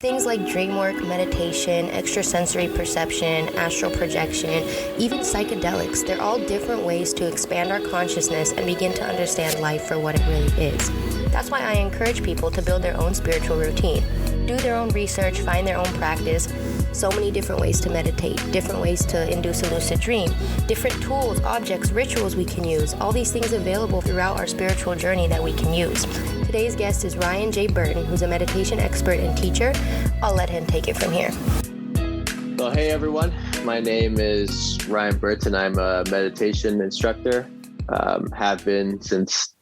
Things like dream work, meditation, extrasensory perception, astral projection, even psychedelics, they're all different ways to expand our consciousness and begin to understand life for what it really is. That's why I encourage people to build their own spiritual routine. Do their own research, find their own practice. So many different ways to meditate, different ways to induce a lucid dream, different tools, objects, rituals we can use, all these things available throughout our spiritual journey that we can use. Today's guest is Ryan J. Burton, who's a meditation expert and teacher. I'll let him take it from here. Well, hey everyone, my name is Ryan Burton. I'm a meditation instructor, have been since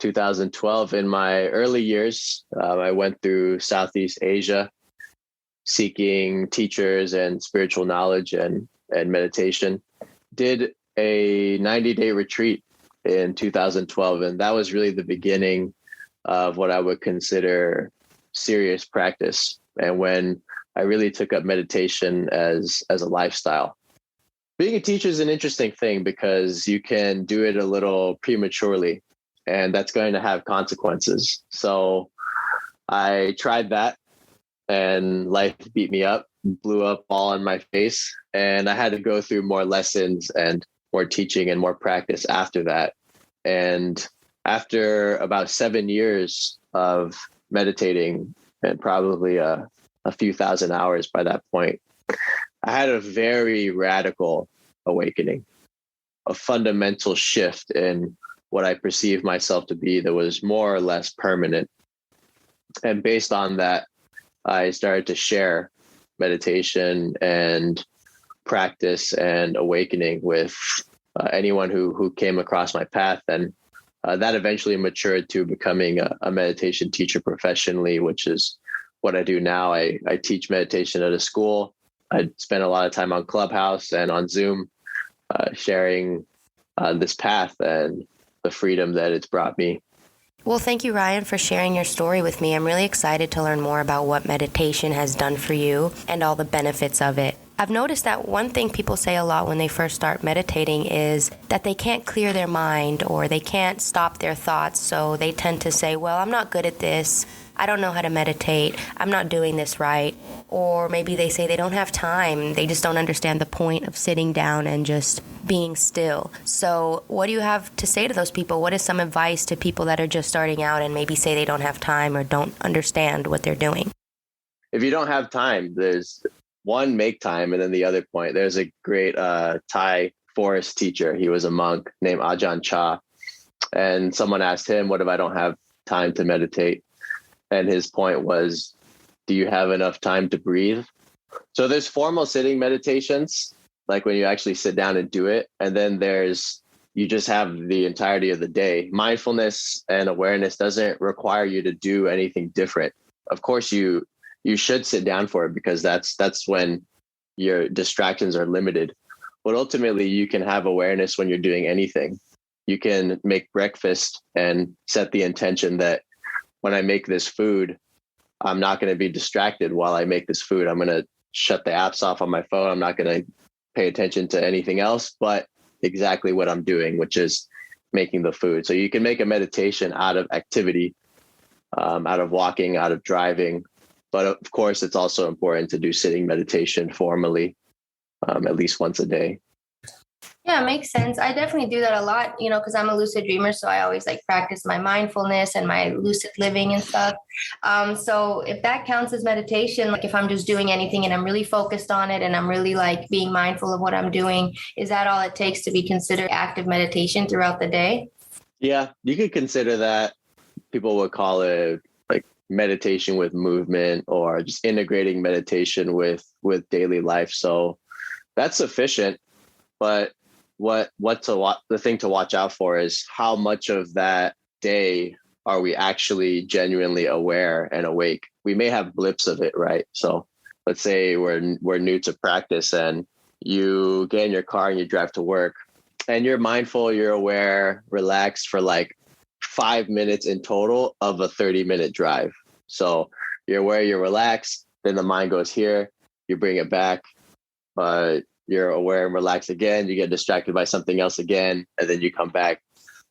2012. In my early years, I went through Southeast Asia seeking teachers and spiritual knowledge and meditation. Did a 90-day retreat in 2012, and that was really the beginning of what I would consider serious practice, and when I really took up meditation as a lifestyle. Being a teacher is an interesting thing because you can do it a little prematurely, and that's going to have consequences. So I tried that, and life beat me up, blew up all in my face, and I had to go through more lessons and more teaching and more practice after that. And after about 7 years of meditating, and probably a few thousand hours by that point, I had a very radical awakening, a fundamental shift in what I perceived myself to be that was more or less permanent. And based on that, I started to share meditation and practice and awakening with anyone who came across my path. And that eventually matured to becoming a meditation teacher professionally, which is what I do now. I teach meditation at a school. I spend a lot of time on Clubhouse and on Zoom, sharing this path and the freedom that it's brought me. Well, thank you, Ryan, for sharing your story with me. I'm really excited to learn more about what meditation has done for you and all the benefits of it. I've noticed that one thing people say a lot when they first start meditating is that they can't clear their mind or they can't stop their thoughts. So they tend to say, well, I'm not good at this. I don't know how to meditate. I'm not doing this right. Or maybe they say they don't have time. They just don't understand the point of sitting down and just being still. So what do you have to say to those people? What is some advice to people that are just starting out and maybe say they don't have time or don't understand what they're doing? If you don't have time, there's one, make time. And then the other point, there's a great Thai forest teacher. He was a monk named Ajahn Chah. And someone asked him, what if I don't have time to meditate? And his point was, do you have enough time to breathe? So there's formal sitting meditations, like when you actually sit down and do it. And then you just have the entirety of the day. Mindfulness and awareness doesn't require you to do anything different. Of course, you should sit down for it because that's when your distractions are limited. But ultimately, you can have awareness when you're doing anything. You can make breakfast and set the intention that when I make this food, I'm not going to be distracted while I make this food. I'm going to shut the apps off on my phone. I'm not going to pay attention to anything else but exactly what I'm doing, which is making the food. So you can make a meditation out of activity, out of walking, out of driving. But of course, it's also important to do sitting meditation formally, at least once a day. Yeah, it makes sense. I definitely do that a lot, because I'm a lucid dreamer. So I always practice my mindfulness and my lucid living and stuff. So if that counts as meditation, like if I'm just doing anything and I'm really focused on it and I'm really being mindful of what I'm doing, is that all it takes to be considered active meditation throughout the day? Yeah, you could consider that. People would call it meditation with movement or just integrating meditation with daily life. So that's sufficient. But the thing to watch out for is how much of that day are we actually genuinely aware and awake? We may have blips of it, right? So let's say we're new to practice and you get in your car and you drive to work and you're mindful, you're aware, relaxed for 5 minutes in total of a 30-minute drive. So you're aware, you're relaxed, then the mind goes here, you bring it back, you're aware and relaxed again, you get distracted by something else again, and then you come back.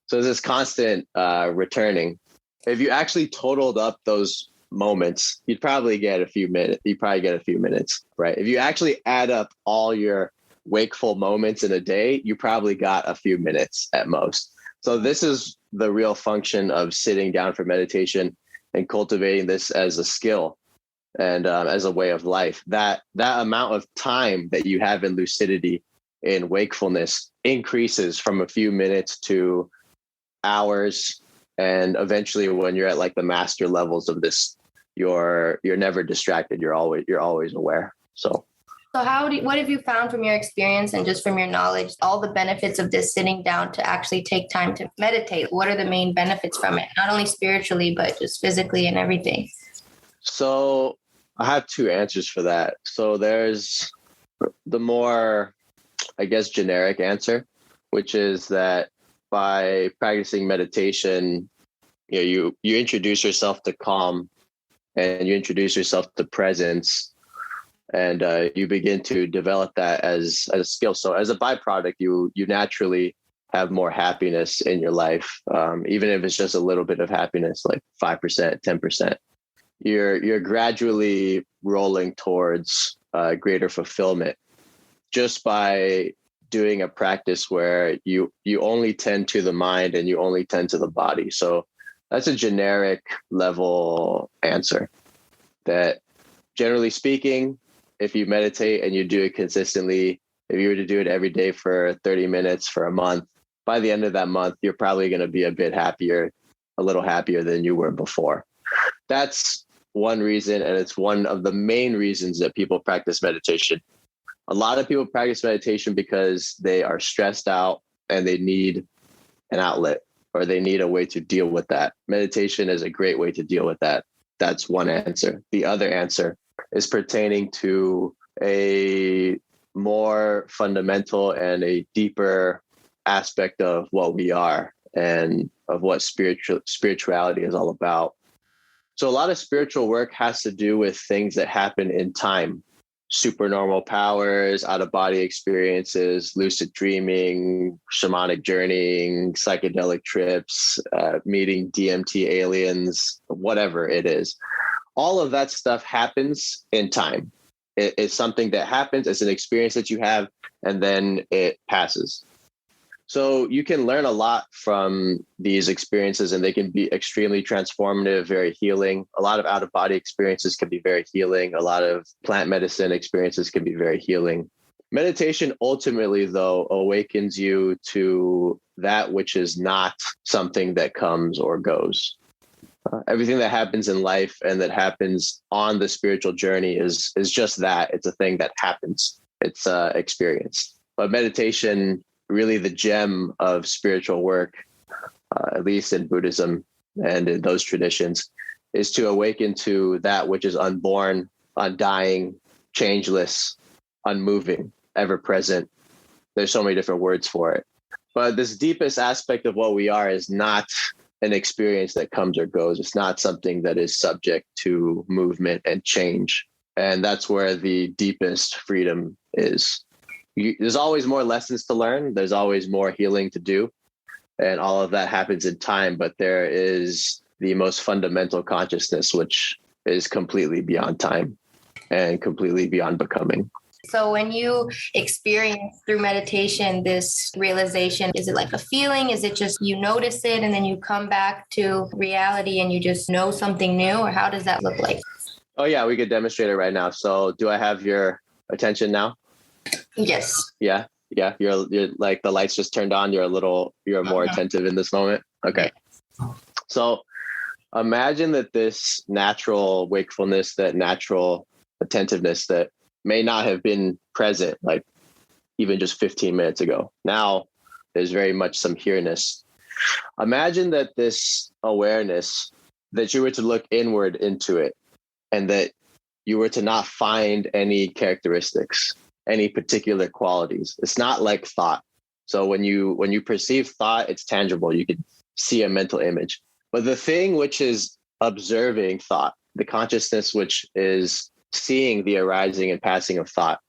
So there's this constant returning. If you actually totaled up those moments, you'd probably get a few minutes. You probably get a few minutes, right? If you actually add up all your wakeful moments in a day, you probably got a few minutes at most. So this is the real function of sitting down for meditation and cultivating this as a skill and as a way of life. That amount of time that you have in lucidity, in wakefulness, increases from a few minutes to hours. And eventually, when you're at like the master levels of this, you're never distracted. You're always aware. So what have you found from your experience and just from your knowledge, all the benefits of this sitting down to actually take time to meditate? What are the main benefits from it? Not only spiritually, but just physically and everything. So I have two answers for that. So there's the more, I guess, generic answer, which is that by practicing meditation, you introduce yourself to calm, and you introduce yourself to presence, and you begin to develop that as a skill. So as a byproduct, you naturally have more happiness in your life, even if it's just a little bit of happiness, like 5%, 10%. You're gradually rolling towards greater fulfillment just by doing a practice where you only tend to the mind and you only tend to the body. So that's a generic level answer, that generally speaking, if you meditate and you do it consistently, if you were to do it every day for 30 minutes for a month, by the end of that month, you're probably going to be a bit happier, a little happier than you were before. That's one reason, and it's one of the main reasons that people practice meditation. A lot of people practice meditation because they are stressed out and they need an outlet, or they need a way to deal with that. Meditation is a great way to deal with that. That's one answer. The other answer is pertaining to a more fundamental and a deeper aspect of what we are and of what spirituality is all about. So a lot of spiritual work has to do with things that happen in time. Supernormal powers, out-of-body experiences, lucid dreaming, shamanic journeying, psychedelic trips, meeting DMT aliens, whatever it is. All of that stuff happens in time. It's something that happens. It's an experience that you have, and then it passes. So you can learn a lot from these experiences, and they can be extremely transformative, very healing. A lot of out-of-body experiences can be very healing. A lot of plant medicine experiences can be very healing. Meditation ultimately, though, awakens you to that which is not something that comes or goes. Everything that happens in life and that happens on the spiritual journey is just that. It's a thing that happens. It's experienced. But meditation, really the gem of spiritual work, at least in Buddhism and in those traditions, is to awaken to that which is unborn, undying, changeless, unmoving, ever present. There's so many different words for it. But this deepest aspect of what we are is not an experience that comes or goes. It's not something that is subject to movement and change. And that's where the deepest freedom is. There's always more lessons to learn. There's always more healing to do. And all of that happens in time. But there is the most fundamental consciousness, which is completely beyond time and completely beyond becoming. So when you experience through meditation this realization, is it like a feeling? Is it just you notice it and then you come back to reality and you just know something new? Or how does that look like? Oh, yeah, we could demonstrate it right now. So do I have your attention now? Yes. Yeah. You're like the lights just turned on. You're more attentive in this moment. Okay. So imagine that this natural wakefulness, that natural attentiveness that may not have been present like even just 15 minutes ago. Now there's very much some here-ness. Imagine that this awareness, that you were to look inward into it and that you were to not find any characteristics, any particular qualities. It's not like thought. So when you perceive thought, it's tangible. You can see a mental image. But the thing which is observing thought, the consciousness which is seeing the arising and passing of thought,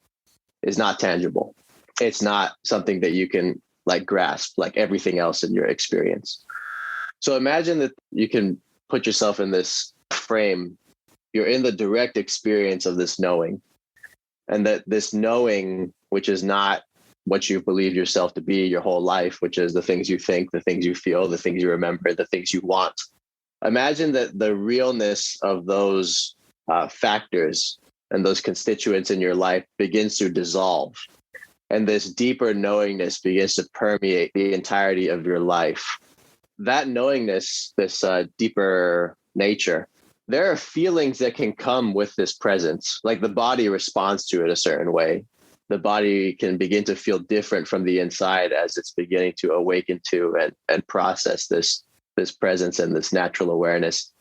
is not tangible. It's not something that you can like grasp like everything else in your experience. So imagine that you can put yourself in this frame you're in the direct experience of this knowing. And that this knowing, which is not what you believe yourself to be your whole life, which is the things you think, the things you feel, the things you remember, the things you want. Imagine that the realness of those factors and those constituents in your life begins to dissolve. And this deeper knowingness begins to permeate the entirety of your life. That knowingness, this deeper nature, there are feelings that can come with this presence, like the body responds to it a certain way. The body can begin to feel different from the inside as it's beginning to awaken to and process this presence and this natural awareness.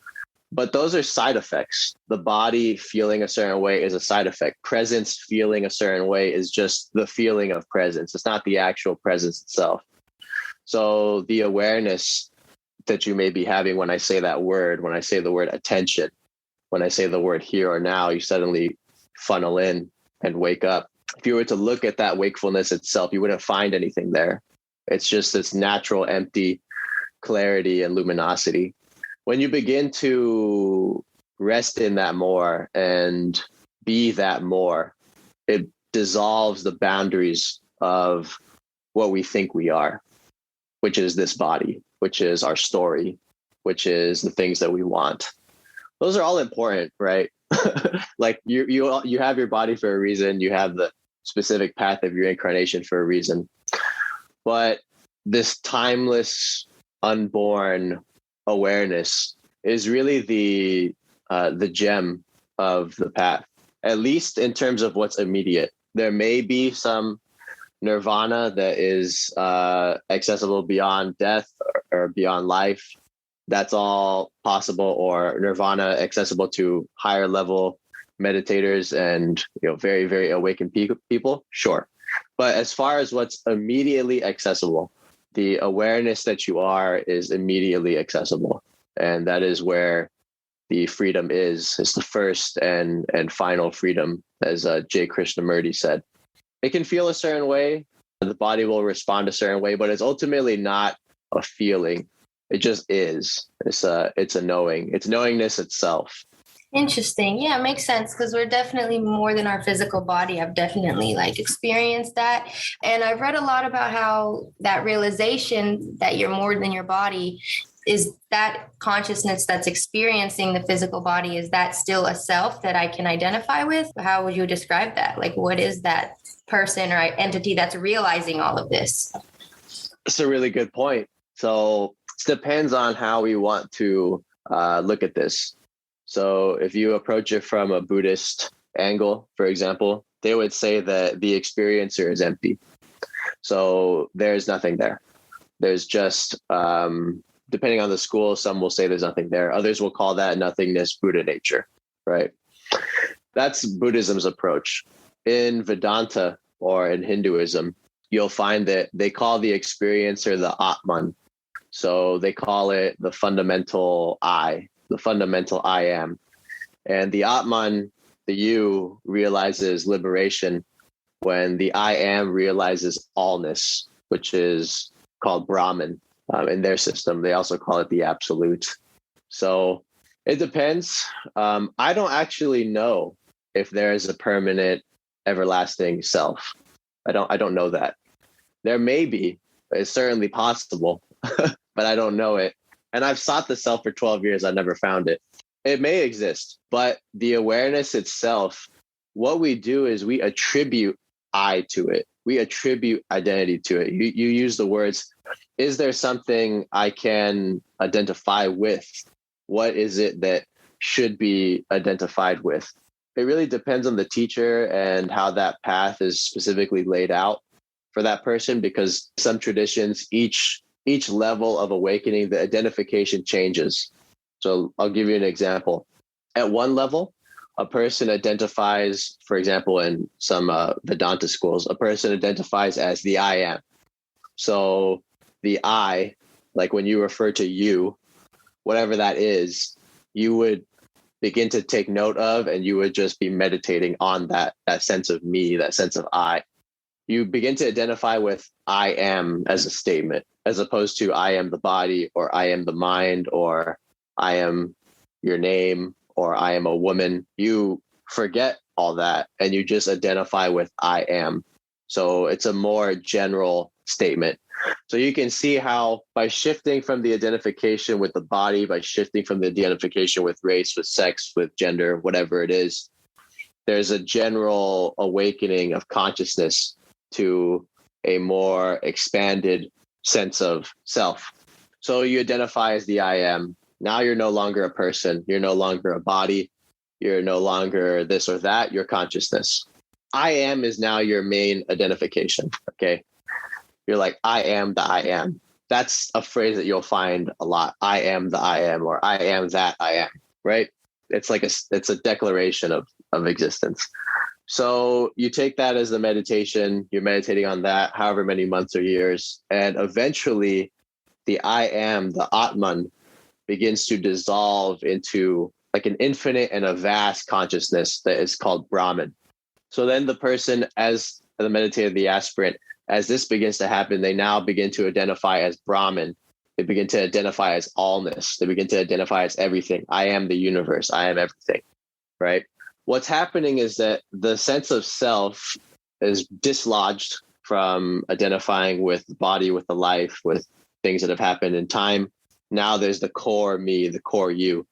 But those are side effects. The body feeling a certain way is a side effect. Presence feeling a certain way is just the feeling of presence. It's not the actual presence itself. So the awareness that you may be having when I say that word, when I say the word attention, when I say the word here or now, you suddenly funnel in and wake up. If you were to look at that wakefulness itself, you wouldn't find anything there. It's just this natural, empty clarity and luminosity. When you begin to rest in that more and be that more, it dissolves the boundaries of what we think we are, which is this body, which is our story, which is the things that we want. Those are all important, right? Like you have your body for a reason. You have the specific path of your incarnation for a reason. But this timeless, unborn awareness is really the gem of the path, at least in terms of what's immediate. There may be some nirvana that is accessible beyond death or beyond life. That's all possible, or nirvana accessible to higher level meditators and very, very awakened people. Sure. But as far as what's immediately accessible, the awareness that you are is immediately accessible. And that is where the freedom is. It's the first and final freedom, as J. Krishnamurti said. It can feel a certain way. The body will respond a certain way, but it's ultimately not a feeling. It just is. It's a knowing. It's knowingness itself. Interesting. Yeah, it makes sense because we're definitely more than our physical body. I've definitely experienced that. And I've read a lot about how that realization that you're more than your body is that consciousness that's experiencing the physical body. Is that still a self that I can identify with? How would you describe that? Like, what is that person or entity that's realizing all of this? It's a really good point. So it depends on how we want to look at this. So if you approach it from a Buddhist angle, for example, they would say that the experiencer is empty. So there's nothing there. There's just, depending on the school, some will say there's nothing there. Others will call that nothingness Buddha nature, right? That's Buddhism's approach. In Vedanta or in Hinduism, you'll find that they call the experiencer the Atman. So they call it the fundamental I, the fundamental I am. And the Atman, the you, realizes liberation when the I am realizes allness, which is called Brahman in their system. They also call it the absolute. So it depends. I don't actually know if there is a permanent, everlasting self. I don't know that. There may be. It's certainly possible, but I don't know it. And I've sought the self for 12 years. I've never found it. It may exist, but the awareness itself, what we do is we attribute I to it. We attribute identity to it. You use the words, is there something I can identify with? What is it that should be identified with? It really depends on the teacher and how that path is specifically laid out for that person, because some traditions, each level of awakening, the identification changes. So I'll give you an example. At one level, a person identifies, for example, in some Vedanta schools, a person identifies as the I am. So the I, like when you refer to you, whatever that is, you would begin to take note of, and you would just be meditating on that sense of me, that sense of I. You begin to identify with I am as a statement, as opposed to I am the body, or I am the mind, or I am your name, or I am a woman, you forget all that and you just identify with I am. So it's a more general statement. So you can see how by shifting from the identification with the body, by shifting from the identification with race, with sex, with gender, whatever it is, there's a general awakening of consciousness to a more expanded sense of self. So you identify as the I am. Now you're no longer a person. You're no longer a body. You're no longer this or that. You're consciousness. I am is now your main identification. Okay. You're like, I am the I am. That's a phrase that you'll find a lot. I am the I am, or I am that I am, right? It's like it's a declaration of existence. So you take that as the meditation, you're meditating on that however many months or years. And eventually the I am, the Atman, begins to dissolve into like an infinite and a vast consciousness that is called Brahman. So then the person, as the meditator, the aspirant, as this begins to happen, they now begin to identify as Brahman. They begin to identify as allness. They begin to identify as everything. I am the universe. I am everything, right? What's happening is that the sense of self is dislodged from identifying with the body, with the life, with things that have happened in time. Now there's the core me, the core you.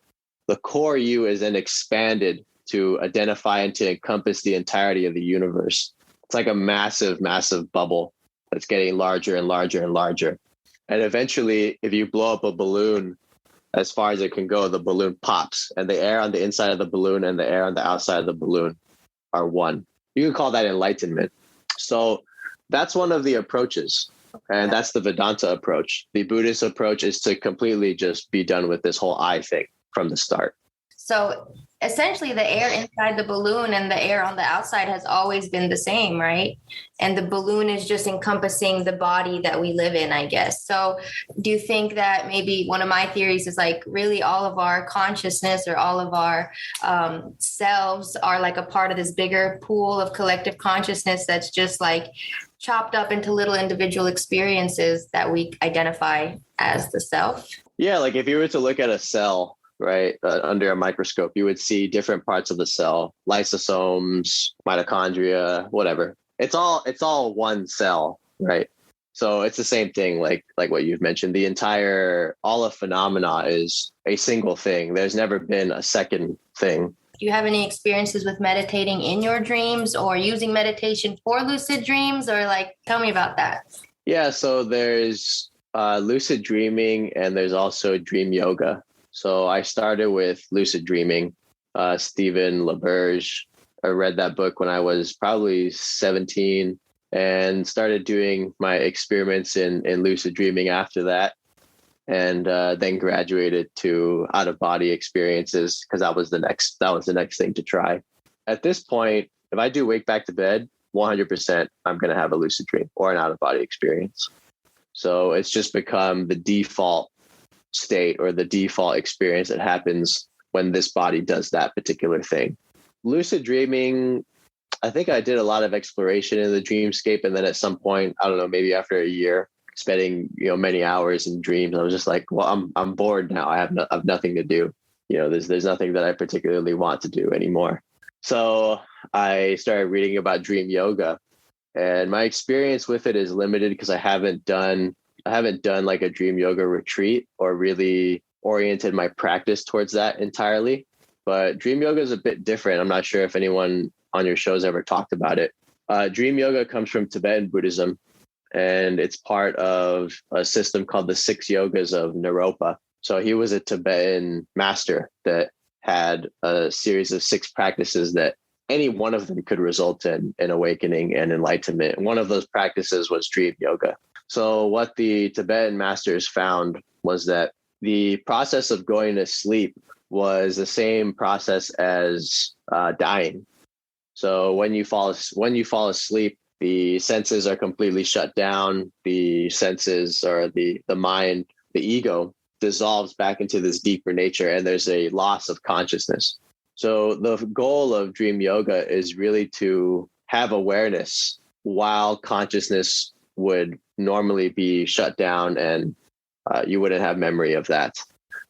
The core you is then expanded to identify and to encompass the entirety of the universe. It's like a massive, massive bubble that's getting larger and larger and larger. And eventually, if you blow up a balloon as far as it can go, the balloon pops, and the air on the inside of the balloon and the air on the outside of the balloon are one. You can call that enlightenment. So that's one of the approaches. And that's the Vedanta approach. The Buddhist approach is to completely just be done with this whole I thing from the start. So essentially the air inside the balloon and the air on the outside has always been the same, right? And the balloon is just encompassing the body that we live in, I guess. So do you think that maybe one of my theories is like really all of our consciousness or all of our selves are like a part of this bigger pool of collective consciousness that's just like chopped up into little individual experiences that we identify as the self? Yeah, like if you were to look at a cell, right, under a microscope, you would see different parts of the cell, lysosomes, mitochondria, whatever. It's all one cell, right? So it's the same thing, like what you've mentioned. All of phenomena is a single thing. There's never been a second thing. Do you have any experiences with meditating in your dreams or using meditation for lucid dreams, or like, tell me about that? Yeah, so there's lucid dreaming and there's also dream yoga. So I started with lucid dreaming, Stephen LaBerge. I read that book when I was probably 17 and started doing my experiments in lucid dreaming after that. And then graduated to out of body experiences because that was the next thing to try. At this point, if I do wake back to bed, 100%, I'm going to have a lucid dream or an out of body experience. So it's just become the default state or the default experience that happens when this body does that particular thing. Lucid dreaming, I think I did a lot of exploration in the dreamscape. And then at some point, I don't know, maybe after a year, spending many hours in dreams, I was just like, well, I'm bored now. I have nothing to do. There's nothing that I particularly want to do anymore. So I started reading about dream yoga, and my experience with it is limited because I haven't done like a dream yoga retreat or really oriented my practice towards that entirely. But dream yoga is a bit different. I'm not sure if anyone on your show's ever talked about it. Dream yoga comes from Tibetan Buddhism, and it's part of a system called the 6 Yogas of Naropa. So he was a Tibetan master that had a series of 6 practices that any one of them could result in awakening and enlightenment. And one of those practices was dream yoga. So what the Tibetan masters found was that the process of going to sleep was the same process as dying. So when you fall asleep, the senses are completely shut down. The senses or the mind, the ego, dissolves back into this deeper nature, and there's a loss of consciousness. So the goal of dream yoga is really to have awareness while consciousness would normally be shut down, and you wouldn't have memory of that.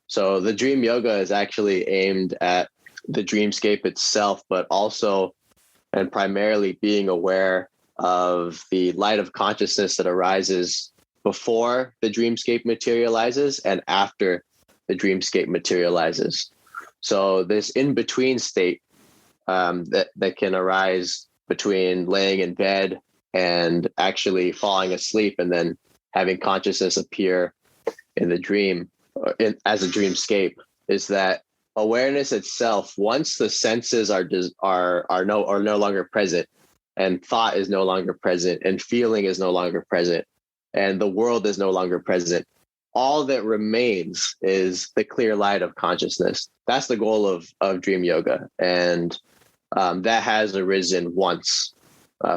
So the dream yoga is actually aimed at the dreamscape itself, but also and primarily being aware of the light of consciousness that arises before the dreamscape materializes and after the dreamscape materializes. So this in-between state that can arise between laying in bed and actually falling asleep and then having consciousness appear in the dream as a dreamscape is that awareness itself, once the senses are no longer present, and thought is no longer present, and feeling is no longer present, and the world is no longer present, all that remains is the clear light of consciousness. That's the goal of dream yoga, and that has arisen once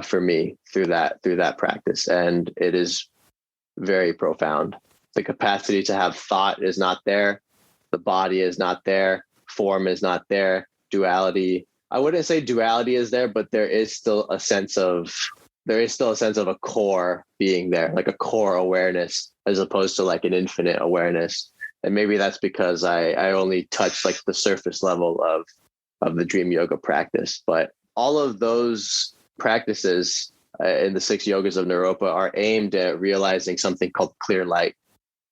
for me through that practice, and it is very profound. The capacity to have thought is not there. The body is not there. Form is not there. Duality. I wouldn't say duality is there, but there is still a sense of a core being there, like a core awareness, as opposed to like an infinite awareness. And maybe that's because I only touch like the surface level of the dream yoga practice. But all of those practices in the 6 yogas of Naropa are aimed at realizing something called clear light,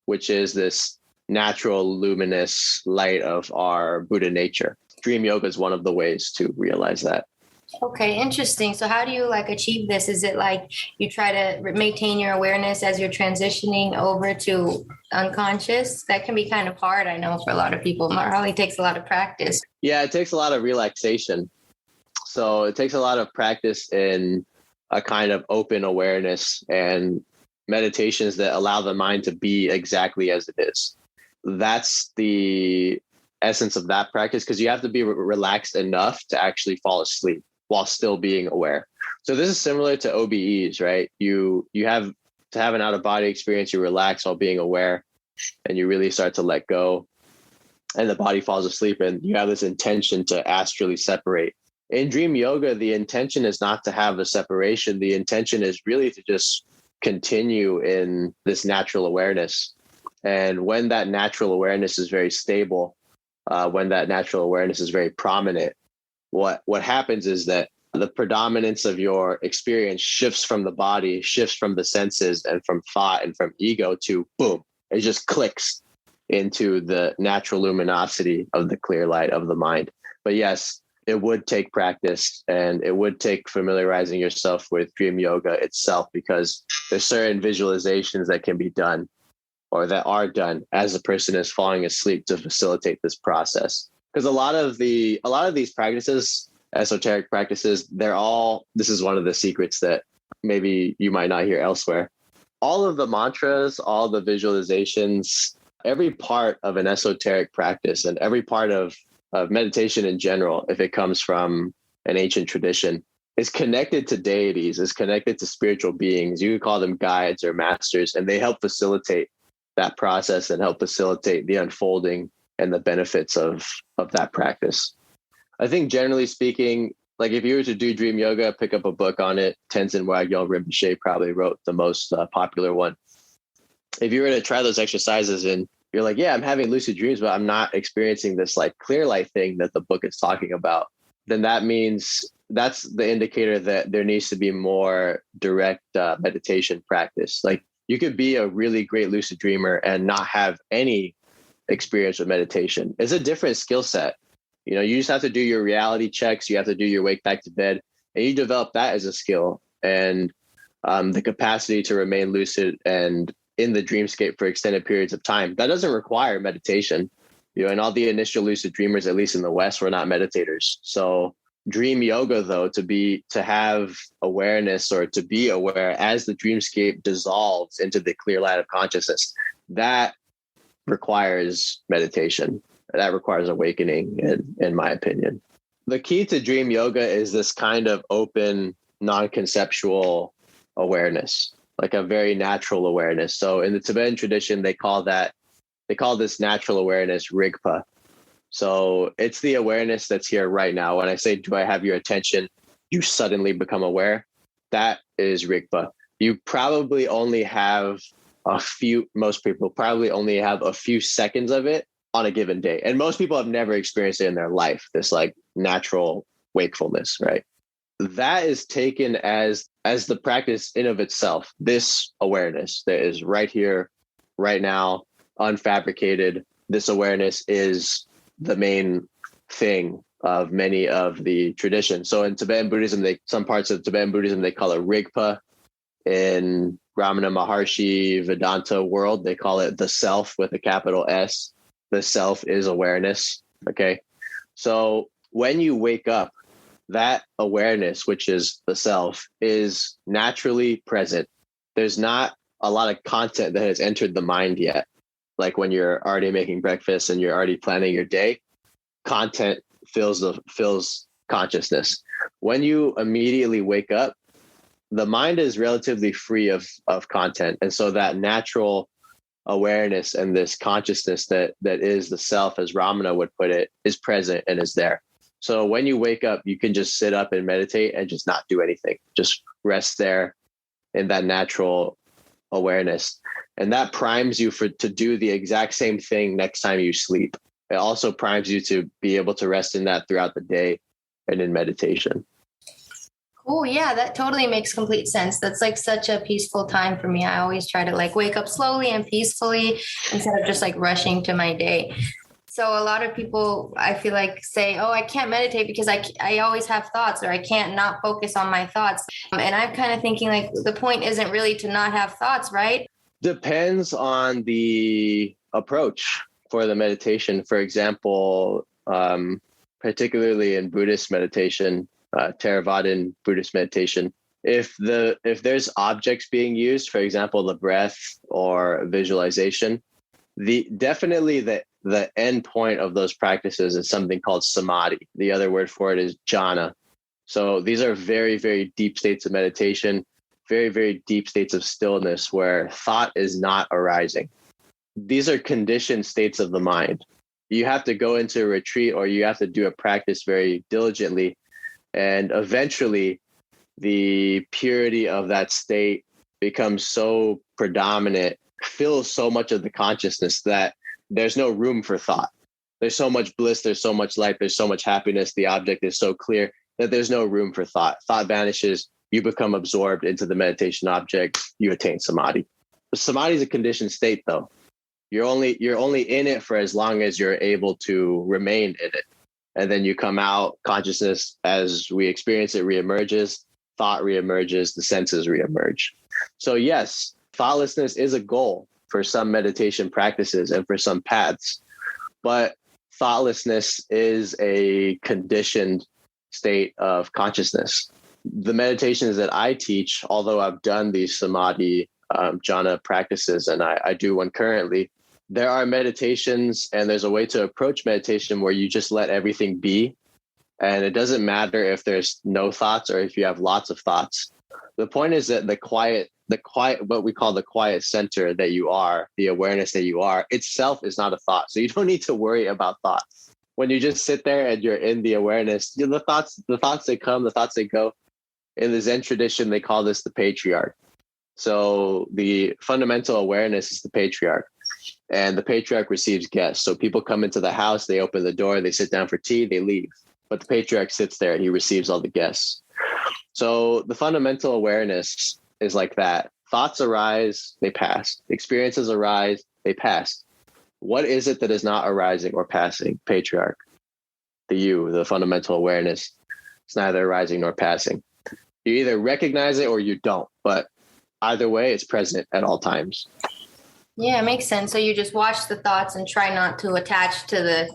which is this natural luminous light of our Buddha nature. Dream yoga is one of the ways to realize that. Okay, interesting. So how do you like achieve this? Is it like you try to maintain your awareness as you're transitioning over to unconscious? That can be kind of hard, I know, for a lot of people. It probably takes a lot of practice. Yeah, it takes a lot of relaxation. So it takes a lot of practice in a kind of open awareness and meditations that allow the mind to be exactly as it is. That's the essence of that practice, because you have to be relaxed enough to actually fall asleep while still being aware. So this is similar to OBEs, right? You have to have an out-of-body experience, you relax while being aware, and you really start to let go, and the body falls asleep, and you have this intention to astrally separate. In dream yoga, the intention is not to have a separation. The intention is really to just continue in this natural awareness. And when that natural awareness is very stable, when that natural awareness is very prominent, what happens is that the predominance of your experience shifts from the body, shifts from the senses and from thought and from ego to boom, it just clicks into the natural luminosity of the clear light of the mind. But yes, it would take practice, and it would take familiarizing yourself with dream yoga itself, because there's certain visualizations that can be done or that are done as a person is falling asleep to facilitate this process. Because a lot of these practices, esoteric practices, this is one of the secrets that maybe you might not hear elsewhere. All of the mantras, all the visualizations, every part of an esoteric practice and every part of meditation in general, if it comes from an ancient tradition, is connected to deities, is connected to spiritual beings. You could call them guides or masters, and they help facilitate that process and help facilitate the unfolding and the benefits of that practice. I think generally speaking, like if you were to do dream yoga, pick up a book on it. Tenzin Wangyal Rinpoche probably wrote the most popular one. If you were to try those exercises and you're like, yeah, I'm having lucid dreams, but I'm not experiencing this like clear light thing that the book is talking about, then that means that's the indicator that there needs to be more direct meditation practice. Like you could be a really great lucid dreamer and not have any experience with meditation. It's a different skill set. You know, you just have to do your reality checks. You have to do your wake back to bed, and you develop that as a skill. And the capacity to remain lucid and in the dreamscape for extended periods of time, that doesn't require meditation. You know, and all the initial lucid dreamers, at least in the West, were not meditators. So dream yoga, though, to have awareness or to be aware as the dreamscape dissolves into the clear light of consciousness, that requires meditation. That requires awakening, in my opinion. The key to dream yoga is this kind of open, non-conceptual awareness, like a very natural awareness. So in the Tibetan tradition, they call this natural awareness Rigpa. So it's the awareness that's here right now. When I say, do I have your attention? You suddenly become aware. That is Rigpa. You probably only have most people probably only have a few seconds of it on a given day. And most people have never experienced it in their life, this like natural wakefulness, right? That is taken as the practice in of itself. This awareness that is right here, right now, unfabricated. This awareness is the main thing of many of the traditions. So in Tibetan Buddhism, some parts of Tibetan Buddhism, they call it Rigpa. In Ramana Maharshi Vedanta world, they call it the self with a capital S. The self is awareness. Okay. So when you wake up, that awareness, which is the self, is naturally present. There's not a lot of content that has entered the mind yet. Like when you're already making breakfast and you're already planning your day, content fills consciousness. When you immediately wake up, the mind is relatively free of content. And so that natural awareness and this consciousness that is the self, as Ramana would put it, is present and is there. So when you wake up, you can just sit up and meditate and just not do anything. Just rest there in that natural awareness. And that primes you to do the exact same thing next time you sleep. It also primes you to be able to rest in that throughout the day and in meditation. Oh, yeah, that totally makes complete sense. That's like such a peaceful time for me. I always try to like wake up slowly and peacefully instead of just like rushing to my day. So a lot of people, I feel like, say, oh, I can't meditate because I always have thoughts, or I can't not focus on my thoughts. And I'm kind of thinking like the point isn't really to not have thoughts, right? Depends on the approach for the meditation. For example, particularly in Buddhist meditation, Theravadan Buddhist meditation, if there's objects being used, for example, the breath or visualization, definitely the end point of those practices is something called Samadhi. The other word for it is jhana. So these are very, very deep states of meditation, very, very deep states of stillness where thought is not arising. These are conditioned states of the mind. You have to go into a retreat, or you have to do a practice very diligently. And eventually the purity of that state becomes so predominant, fills so much of the consciousness that there's no room for thought. There's so much bliss, there's so much light, there's so much happiness. The object is so clear that there's no room for thought. Thought vanishes. You become absorbed into the meditation object. You attain samadhi. Samadhi is a conditioned state, though. You're only in it for as long as you're able to remain in it. And then you come out, consciousness, as we experience it, reemerges, thought reemerges, the senses reemerge. So yes, thoughtlessness is a goal for some meditation practices and for some paths, but thoughtlessness is a conditioned state of consciousness. The meditations that I teach, although I've done these samadhi jhana practices, and I do one currently, there are meditations and there's a way to approach meditation where you just let everything be. And it doesn't matter if there's no thoughts or if you have lots of thoughts. The point is that the quiet, what we call the quiet center that you are, the awareness that you are, itself is not a thought. So you don't need to worry about thoughts. When you just sit there and you're in the awareness, the thoughts that come, the thoughts that go. In the Zen tradition, they call this the patriarch. So the fundamental awareness is the patriarch. And the patriarch receives guests. So people come into the house, they open the door, they sit down for tea, they leave. But the patriarch sits there and he receives all the guests. So the fundamental awareness is like that. Thoughts arise, they pass. Experiences arise, they pass. What is it that is not arising or passing? Patriarch. The you, the fundamental awareness, it's neither arising nor passing. You either recognize it or you don't. But either way, it's present at all times. Yeah, it makes sense. So you just watch the thoughts and try not to attach to the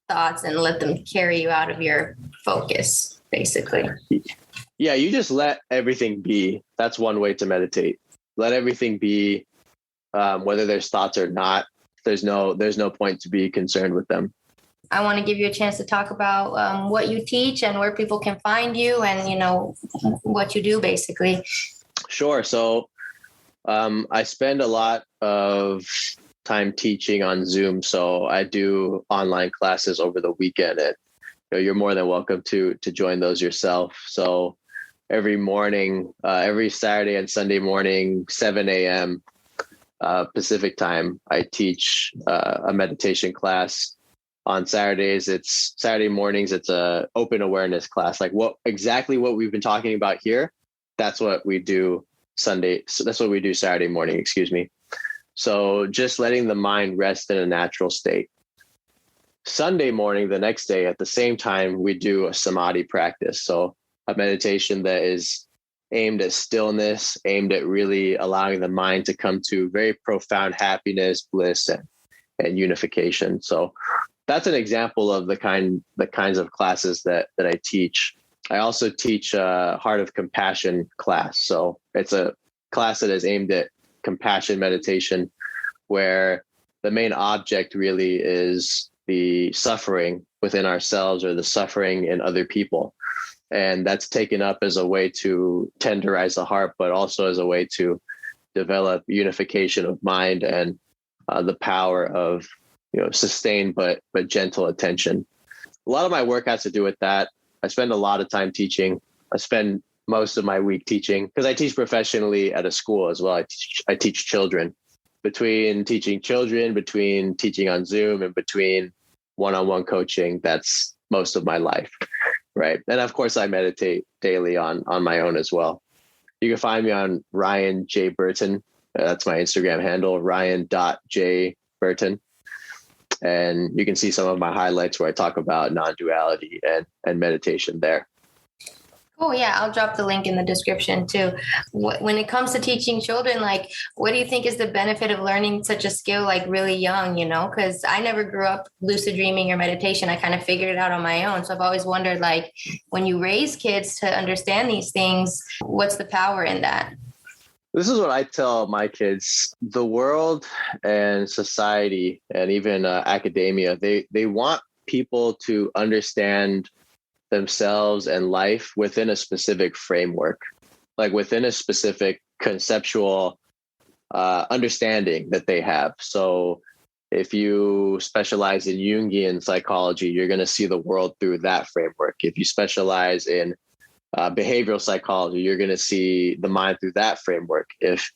thoughts and let them carry you out of your focus, basically. Yeah, you just let everything be. That's one way to meditate. Let everything be, whether there's thoughts or not. There's no point to be concerned with them. I want to give you a chance to talk about what you teach and where people can find you and, what you do, basically. Sure. So I spend a lot of time teaching on Zoom. So I do online classes over the weekend, and you're more than welcome to join those yourself. So every morning, every Saturday and Sunday morning, 7 a.m., Pacific time, I teach a meditation class. On Saturday mornings, it's a open awareness class. Like what we've been talking about here, that's what we do Sunday. So that's what we do Saturday morning, excuse me. So just letting the mind rest in a natural state. Sunday morning, the next day at the same time, we do a Samadhi practice. So a meditation that is aimed at stillness, aimed at really allowing the mind to come to very profound happiness, bliss, and unification. So that's an example of the kinds of classes that I teach. I also teach a Heart of Compassion class. So it's a class that is aimed at compassion meditation, where the main object really is the suffering within ourselves or the suffering in other people. And that's taken up as a way to tenderize the heart, but also as a way to develop unification of mind and the power of sustained but gentle attention. A lot of my work has to do with that. I spend a lot of time teaching. I spend most of my week teaching because I teach professionally at a school as well. I teach children. Between teaching children, between teaching on Zoom, and between one-on-one coaching, that's most of my life, right? And of course, I meditate daily on my own as well. You can find me on Ryan J. Burton. That's my Instagram handle, ryan.jburton. And you can see some of my highlights where I talk about non-duality and meditation there. Oh, yeah. I'll drop the link in the description too. When it comes to teaching children, like, what do you think is the benefit of learning such a skill, like really young, because I never grew up lucid dreaming or meditation. I kind of figured it out on my own. So I've always wondered, like, when you raise kids to understand these things, what's the power in that? This is what I tell my kids. The world and society and even academia, they want people to understand themselves and life within a specific framework, like within a specific conceptual understanding that they have. So if you specialize in Jungian psychology, you're going to see the world through that framework. If you specialize in behavioral psychology, you're going to see the mind through that framework. If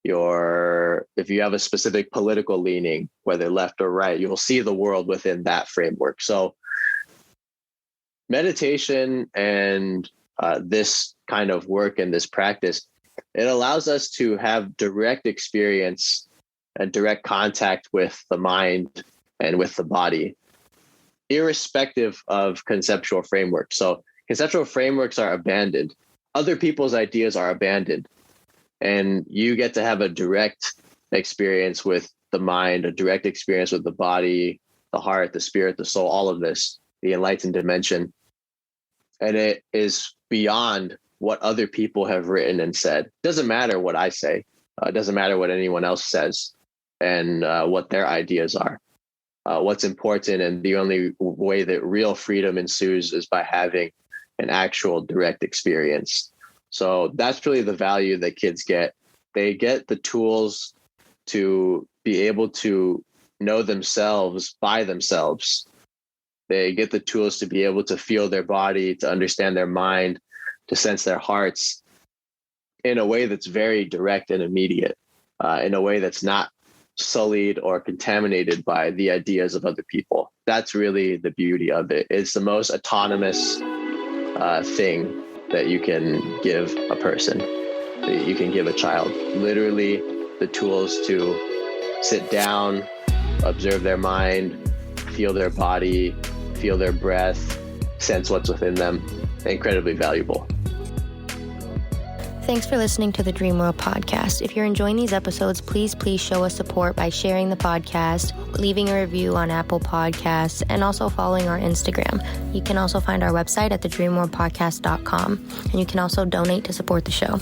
you have a specific political leaning, whether left or right, you'll see the world within that framework. So meditation and this kind of work and this practice, it allows us to have direct experience and direct contact with the mind and with the body, irrespective of conceptual frameworks. So conceptual frameworks are abandoned. Other people's ideas are abandoned. And you get to have a direct experience with the mind, a direct experience with the body, the heart, the spirit, the soul, all of this, the enlightened dimension. And it is beyond what other people have written and said. It doesn't matter what I say. It doesn't matter what anyone else says and what their ideas are. What's important and the only way that real freedom ensues is by having an actual direct experience. So that's really the value that kids get. They get the tools to be able to know themselves by themselves. They get the tools to be able to feel their body, to understand their mind, to sense their hearts in a way that's very direct and immediate, in a way that's not sullied or contaminated by the ideas of other people. That's really the beauty of it. It's the most autonomous thing that you can give a person, that you can give a child. Literally the tools to sit down, observe their mind, feel their body, feel their breath, sense what's within them. Incredibly valuable. Thanks for listening to the Dream World podcast. If you're enjoying these episodes, please show us support by sharing the podcast, leaving a review on Apple Podcasts, and also following our Instagram. You can also find our website at thedreamworldpodcast.com, and you can also donate to support the show.